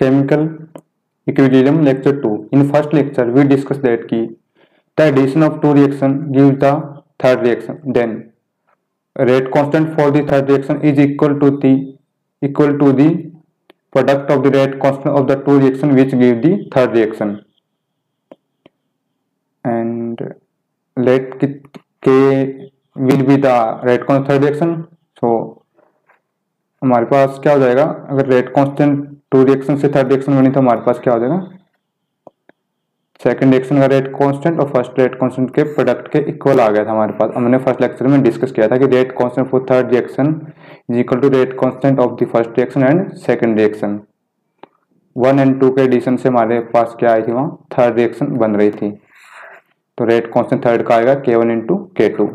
chemical equilibrium lecture 2. In first lecture we discussed that the addition of two reaction gives the third reaction. Then rate constant for the third reaction is equal to the product of the rate constant of the two reaction which give the third reaction. And let K will be the rate constant third reaction. So हमारे पास क्या हो जाएगा, अगर rate constant to reaction से third reaction बनी तो हमारे पास क्या हो जाएगा, सेकंड रिएक्शन का रेट कांस्टेंट और फर्स्ट रेट कांस्टेंट के प्रोडक्ट के इक्वल आ गया था हमारे पास. हमने फर्स्ट लेक्चर में डिस्कस किया था कि rate constant for third reaction is equal to rate constant of the first reaction and second reaction. 1 और 2 के एडिशन से हमारे पास क्या आई थी, वहाँ थर्ड रिएक्शन बन रही थी. तो रेट कांस्टेंट थर्ड का आएगा K1 इंटू K2.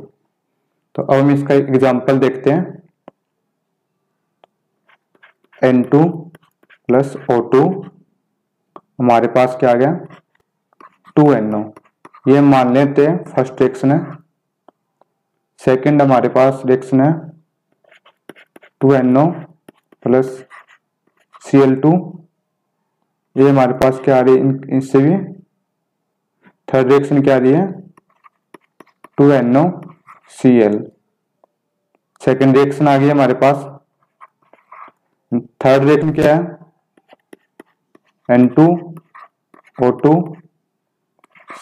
तो अब हम इसका एग्जाम्पल देखते हैं. N2 प्लस O2 हमारे पास क्या आ गया 2NO. ये मान लेते हैं फर्स्ट रिएक्शन है. सेकंड हमारे पास रिएक्शन है 2NO प्लस Cl2. ये हमारे पास क्या आ रही है, इससे भी थर्ड रिएक्शन क्या आ रही है 2NOCl. सेकंड रिएक्शन आ गई हमारे पास. थर्ड रिएक्शन क्या है N2O2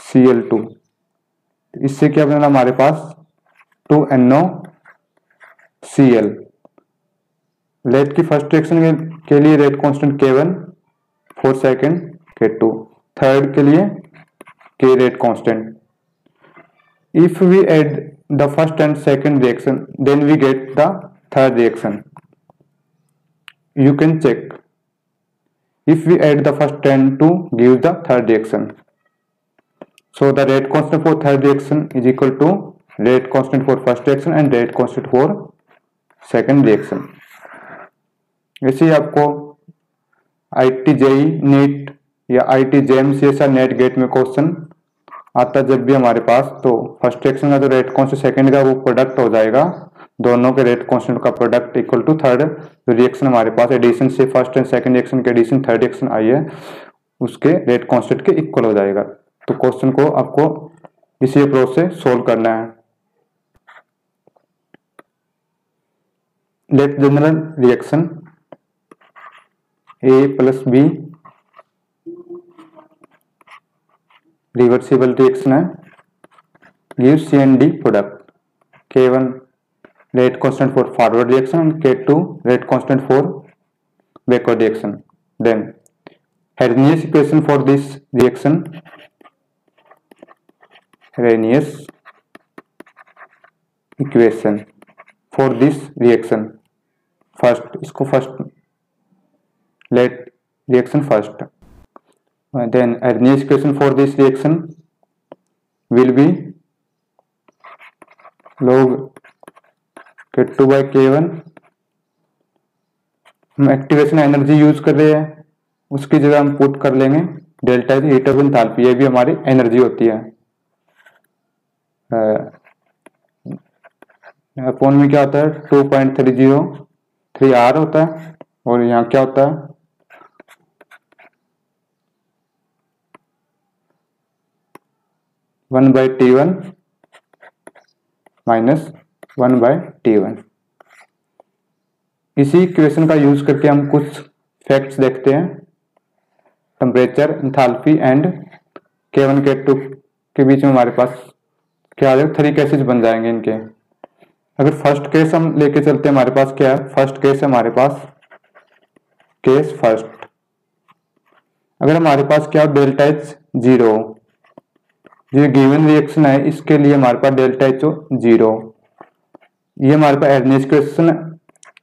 Cl2. इससे क्या बना हमारे पास 2NOCl. लेट की फर्स्ट रिएक्शन के लिए rate constant K1, for second K2, third के लिए K rate constant. If we add the first and second reaction then we get the third reaction. You can check if we add the first and to give the third reaction. So the rate constant for third reaction is equal to rate constant for first reaction and rate constant for second reaction. ऐसे ही आपको IIT JEE NEET या IIT JEM CSR NET GATE में question आता जब भी हमारे पास, तो first reaction का जो रेट कांस्टेंट सेकंड का वो प्रोडक्ट हो जाएगा, दोनों के रेट कांस्टेंट का product equal to third reaction. हमारे पास एडिशन से फर्स्ट एंड सेकंड रिएक्शन के एडिशन थर्ड रिएक्शन आई है उसके रेट कांस्टेंट के इक्वल हो जाएगा. तो क्वेश्चन को आपको इसी अप्रोच से सोल्व करना है. Let general reaction A plus B reversible reaction है, give C and D product. K1 rate constant for forward reaction and K2 rate constant for backward reaction. Then Arrhenius equation for this reaction, Arrhenius equation for this reaction. First इसको first let reaction first. Then Arrhenius equation for this reaction will be log K2 by K1. हम activation energy use कर रहे हैं, उसकी जगह हम put कर लेंगे डेल्टा हीट ऑफ एंथैल्पी. ये भी हमारी एनर्जी होती है. फोन में क्या होता है 2.303 R होता है, और यहाँ क्या होता है 1/T1 माइनस 1/T1. इसी इक्वेशन का यूज करके हम कुछ फैक्ट्स देखते हैं. Temperature, enthalpy and K1 K2 के बीच में हमारे पास क्या आ जाएगा, 3 केसेस बन जाएंगे इनके. अगर फर्स्ट केस हम लेके चलते हैं, हमारे पास क्या है, फर्स्ट केस है हमारे पास केस फर्स्ट. अगर हमारे पास क्या डेल्टा H 0, ये गिवन रिएक्शन है, इसके लिए हमारे पास डेल्टा H 0. ये हमारे पास Arrhenius इक्वेशन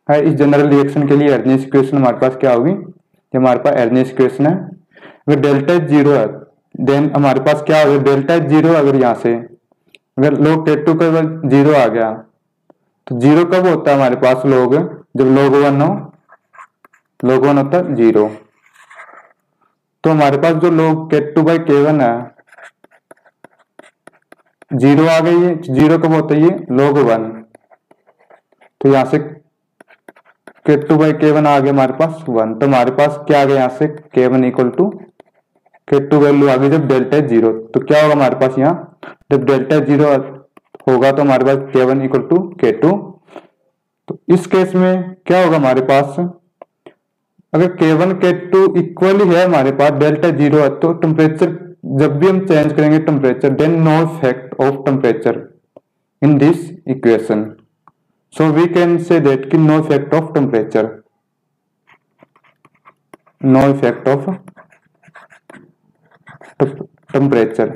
है. इस जनरल रिएक्शन के लिए Arrhenius इक्वेशन हमारे पास क्या होगी, ये हमारे पास Arrhenius इक्वेशन है. अगर डेल्टा H 0 है देन हमारे पास क्या होगा, डेल्टा H 0 अगर यहाँ से अगर log K2 का 0 आ गया, तो 0 कब होता है हमारे पास log, जब log 1 हो, log 1 होता है 0. तो हमारे पास जो log K2 by K1 है 0 आ गई है. 0 कब होता है, ये log 1. तो यहां से K2/K1 आ गया हमारे पास 1, तो हमारे पास क्या आ गया यहाँ से K1 equal to K2 value आ गई जब डेल्टा जीरो, तो क्या होगा हमारे पास यहाँ जब डेल्टा जीरो होगा तो हमारे पास K1 इक्वल टू K2। तो इस केस में क्या होगा हमारे पास, अगर K1 K2 इक्वली है हमारे पास डेल्टा जीरो है, तो टेम्परेचर जब भी हम चेंज करेंगे temperature, then no effect of temperature in this equation, so we can say that कि no effect of temperature, no effect of temperature.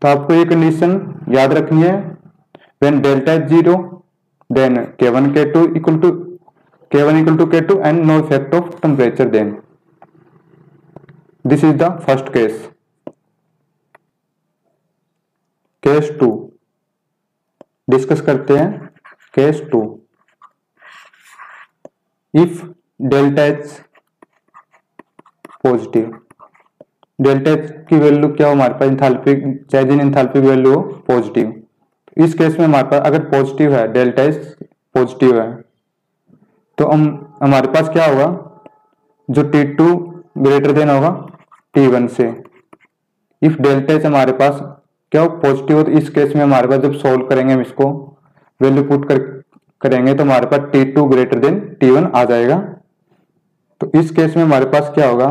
तो आपको ये कंडीशन याद रखनी है, when delta is zero then K1 K2 equal to K2 and no effect of temperature then. This is the first case. Case 2 discuss करते हैं। Case 2, if delta H positive, delta H की value क्या हो हमारे पास, enthalpy change in enthalpy की value हो positive. इस case में हमारे पास अगर पॉजिटिव है, डेल्टा एच पॉजिटिव है, तो हमारे पास क्या होगा, जो T2 ग्रेटर देन होगा T1 से। इफ डेल्टा एच हमारे पास क्या हो पॉजिटिव हो, तो इस केस में हमारे पास जब सोल्व करेंगे हम इसको वैल्यू पुट करेंगे तो हमारे पास T2 ग्रेटर देन T1 आ जाएगा। तो इस केस में हमारे पास क्या होगा,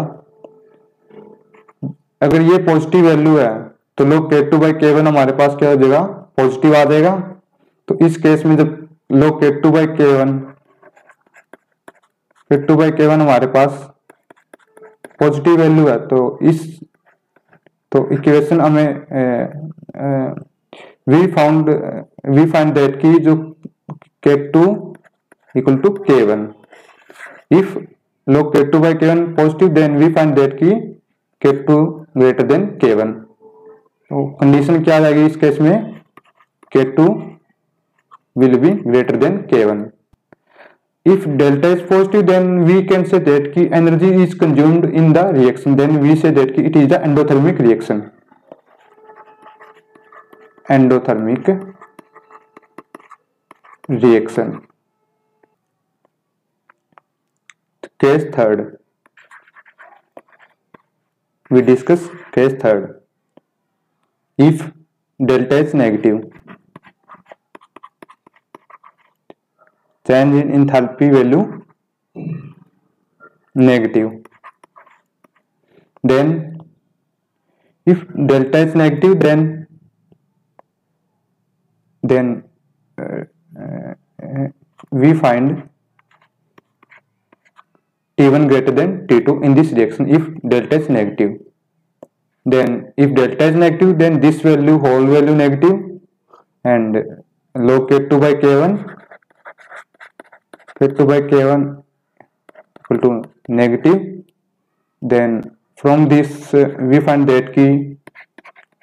अगर ये पॉजिटिव वैल्यू है तो log K2/K1 हमारे पास क्या हो जाएगा, पॉजिटिव आ जाएगा। तो इस केस में जब log K2/K1 हमारे पास पॉजिटिव वैल्यू है, तो इक्वेशन हमें वी फाइंड दैट की जो K2 equal to K1, if log K2/K1 positive then we find that की K2 ग्रेटर देन K1। तो कंडीशन क्या आ जाएगी इस केस में, K2 will be greater than K1। If delta is positive, then we can say that ki energy is consumed in the reaction. Then we say that ki it is the endothermic reaction. Endothermic reaction. Case third. We discuss case third. If delta is negative, change in enthalpy value negative, then if delta is negative then we find T1 greater than T2 in this reaction if delta is negative. Then if delta is negative, then this value whole value negative and log K2/K1 equal to negative, then from this we find that ki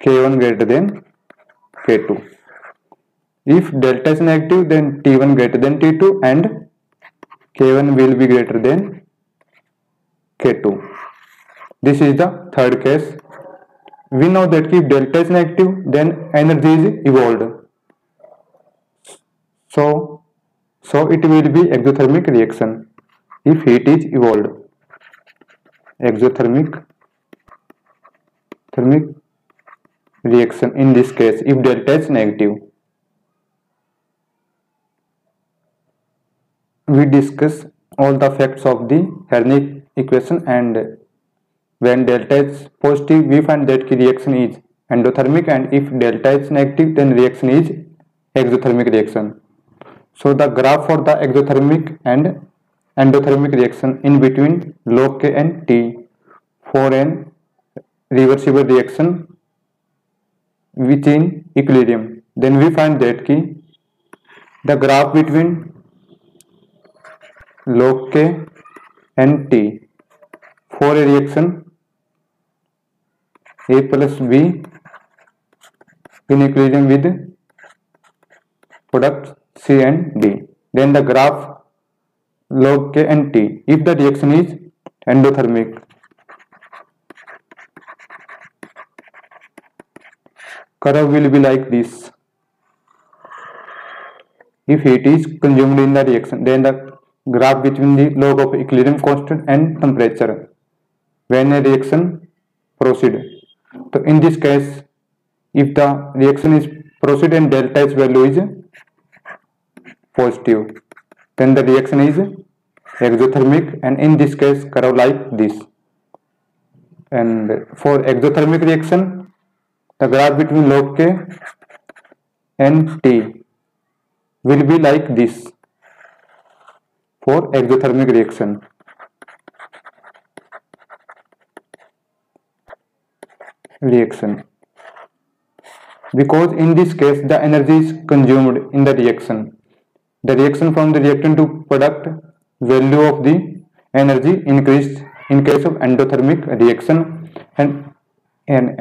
K1 greater than K2. If delta is negative, then T1 greater than T2 and K1 will be greater than K2. This is the third case. We know that if delta is negative, then energy is evolved. So it will be exothermic reaction if heat is evolved. Exothermic reaction in this case if delta is negative. We discuss all the facts of the Hernig equation, and when delta is positive we find that the reaction is endothermic, and if delta is negative then reaction is exothermic reaction. So the graph for the exothermic and endothermic reaction in between log K and T for an reversible reaction which in equilibrium, then we find that ki the graph between log K and T for a reaction A plus B in equilibrium with product C and D, then the graph log K and T if the reaction is endothermic, curve will be like this. If heat is consumed in the reaction, then the graph between the log of equilibrium constant and temperature when a reaction proceed. So in this case, if the reaction is proceed and delta H value is positive, then the reaction is exothermic, and in this case curve like this. And for exothermic reaction, the graph between log K and T will be like this for exothermic reaction. Because in this case the energy is consumed in the reaction. The reaction from the reactant to product value of the energy increased in case of endothermic reaction, and in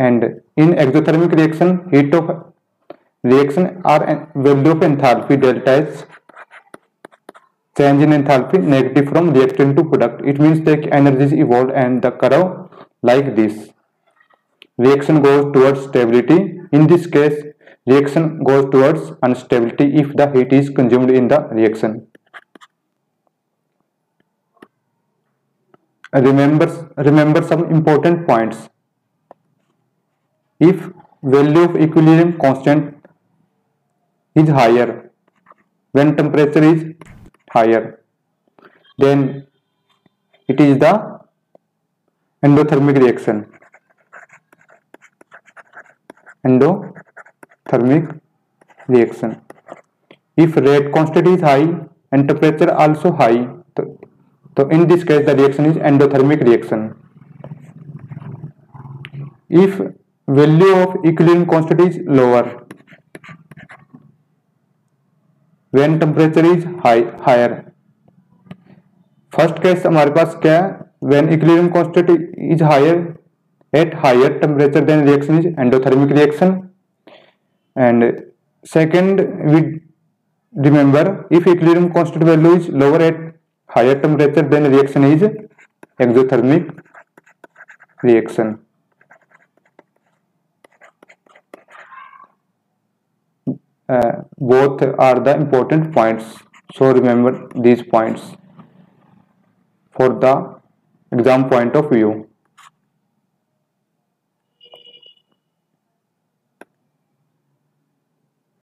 exothermic reaction heat of reaction are value of enthalpy delta H, change in enthalpy negative from reactant to product. It means that energy is evolved, and the curve like this. Reaction goes towards stability. In this case, reaction goes towards instability if the heat is consumed in the reaction. Remember some important points. If value of equilibrium constant is higher when temperature is higher, then it is the endothermic reaction. If rate constant is high and temperature also high, so in this case the reaction is endothermic reaction. If value of equilibrium constant is lower when temperature is higher. First case हमारे पास क्या है, when equilibrium constant is higher at higher temperature, then reaction is endothermic reaction. And second, we remember if equilibrium constant value is lower at higher temperature, then reaction is exothermic reaction. Both are the important points, so remember these points for the exam point of view.